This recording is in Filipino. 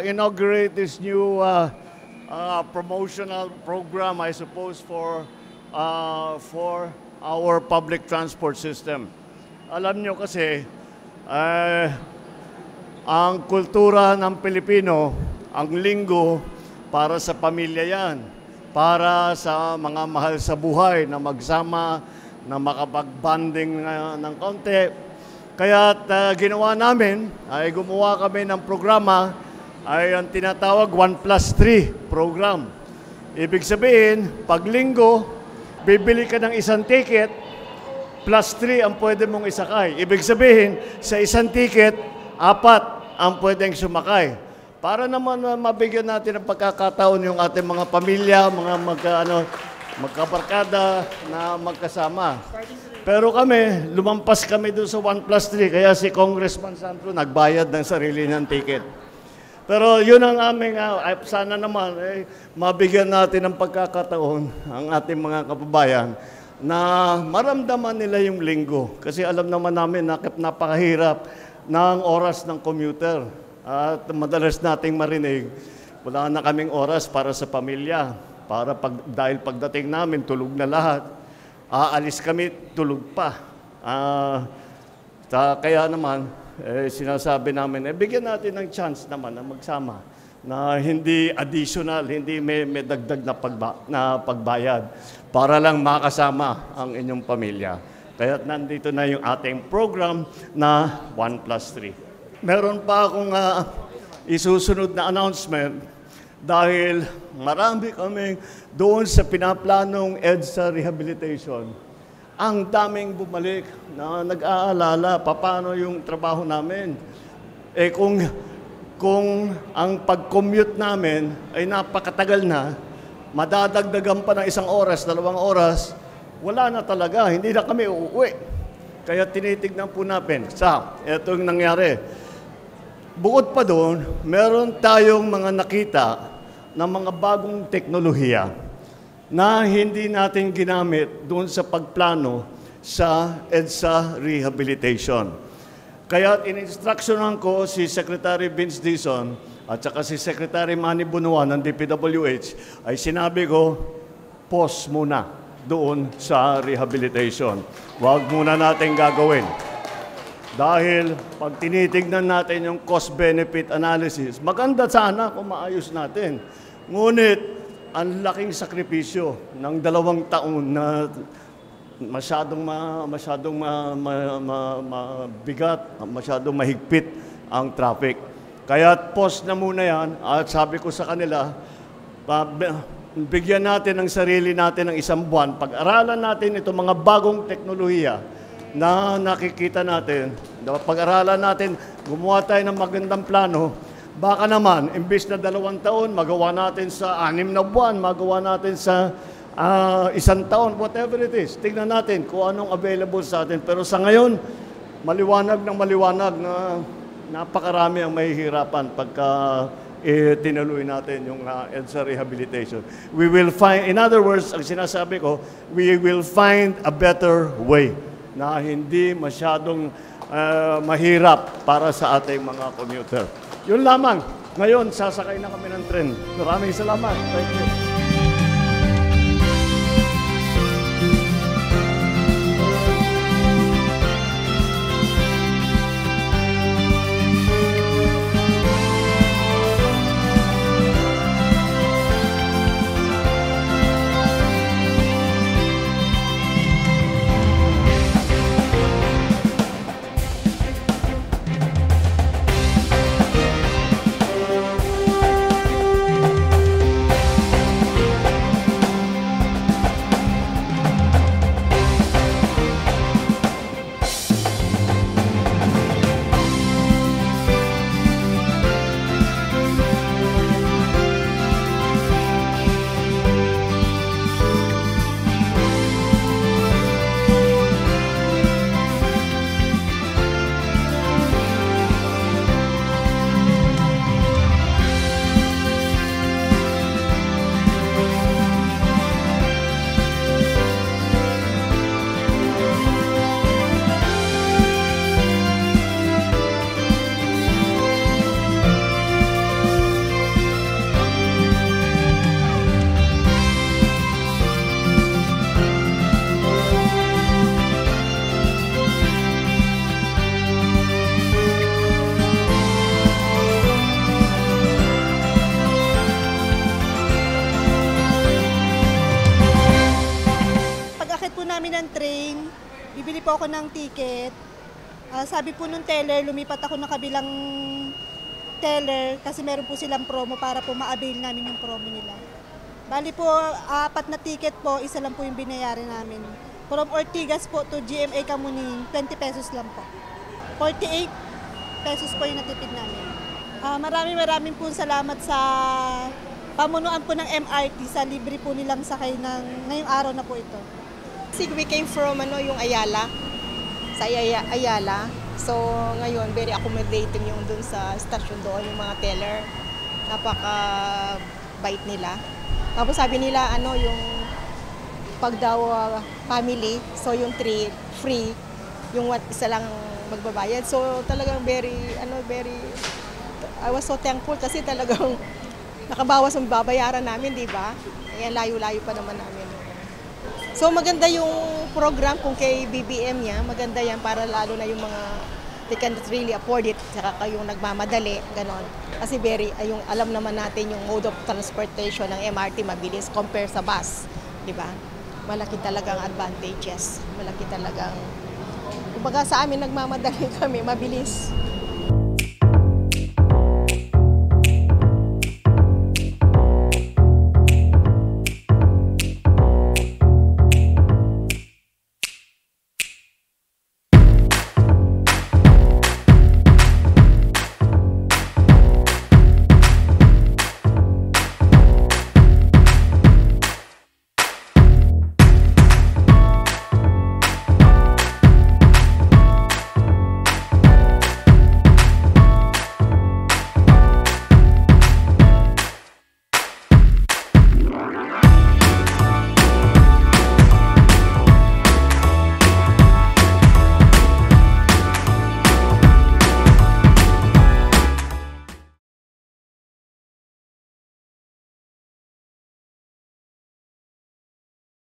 inaugurate this new promotional program, I suppose, for our public transport system. Alam nyo kasi, ang kultura ng Pilipino, ang linggo, para sa pamilya yan. Para sa mga mahal sa buhay na magsama, na makapag-bonding ng konti. Kaya ginawa namin, ay gumawa kami ng programa, ay ang tinatawag 1+3 program. Ibig sabihin, pag linggo, bibili ka ng isang ticket, +3 ang pwede mong isakay. Ibig sabihin, sa isang ticket, 4 ang pwedeng sumakay. Para naman mabigyan natin ng pagkakataon yung ating mga pamilya, mga magkabarkada na magkasama. Pero kami, lumampas kami doon sa 1+3, kaya si Congressman Sandro nagbayad ng sarili ng ticket. Pero yun ang aming, sana naman, mabigyan natin ng pagkakataon ang ating mga kababayan na maramdaman nila yung linggo. Kasi alam naman namin napakahirap ng oras ng commuter. At madalas nating marinig, wala na kaming oras para sa pamilya. Dahil pagdating namin, tulog na lahat. Aalis kami, tulog pa. Kaya naman, sinasabi namin, bigyan natin ng chance naman na magsama. Na hindi additional, hindi may dagdag na pagbayad. Para lang makasama ang inyong pamilya. Kaya nandito na yung ating program na 1+3. Meron pa akong isusunod na announcement dahil marami kaming doon sa pinaplanong EDSA rehabilitation. Ang daming bumalik na nag-aalala paano yung trabaho namin. Kung ang pag-commute namin ay napakatagal na, madadagdagan pa ng 1 oras, 2 oras, wala na talaga, hindi na kami uuwi. Kaya tinitignan po natin. Ito yung nangyari. Bukod pa doon, meron tayong mga nakita ng mga bagong teknolohiya na hindi natin ginamit doon sa pagplano sa EDSA rehabilitation. Kaya in-instructionan ko si Secretary Vince Dizon at saka si Secretary Manny Bunuan ng DPWH ay sinabi ko, pause muna doon sa rehabilitation. Huwag muna natin gagawin. Dahil pag tinitignan natin yung cost-benefit analysis, maganda sana kung maayos natin. Ngunit, ang laking sakripisyo ng 2 taon na masyadong mabigat, masyadong mahigpit ang traffic. Kaya pause na muna yan at sabi ko sa kanila, bigyan natin ang sarili natin ng 1 buwan. Pag-aralan natin itong mga bagong teknolohiya na nakikita natin, pag-aralan natin, gumawa tayo ng magandang plano, baka naman, imbis na 2 taon, magawa natin sa 6 na buwan, magawa natin sa 1 taon, whatever it is. Tingnan natin kung anong available sa atin. Pero sa ngayon, maliwanag na napakarami ang mahihirapan pagka tinuloy natin yung EDSA rehabilitation. We will find, in other words, ang sinasabi ko, we will find a better way na hindi masyadong mahirap para sa ating mga commuter. Yun lamang. Ngayon, sasakay na kami ng tren. Maraming salamat. Thank you. ng train, bibili po ako ng ticket. Sabi po nung teller, lumipat ako ng kabilang teller kasi meron po silang promo para po ma-avail namin yung promo nila. Bali po, 4 na ticket po, isa lang po yung binayaran namin. From Ortigas po to GMA Kamuning, 20 pesos lang po. 48 pesos po yung natipid namin. Maraming po salamat sa pamunuan po ng MRT sa libre po nilang sakay ngayong araw na po ito. We came from yung Ayala, sa Ayala. So ngayon, very accommodating yung dun sa station doon, yung mga teller. Napaka-bait nila. Tapos sabi nila, yung pag daw family, so yung 3, free, yung isa lang magbabayad. So talagang I was so thankful kasi talagang nakabawas ang babayaran namin, di ba? Ayan, layo-layo pa naman namin. So maganda yung program kung kay BBM niya, maganda yan para lalo na yung mga they can really afford it, saka kayong nagmamadali, ganon. Kasi alam naman natin yung mode of transportation ng MRT mabilis compare sa bus, di ba? Malaki talagang advantages, malaki talagang, kumbaga sa amin nagmamadali kami, mabilis.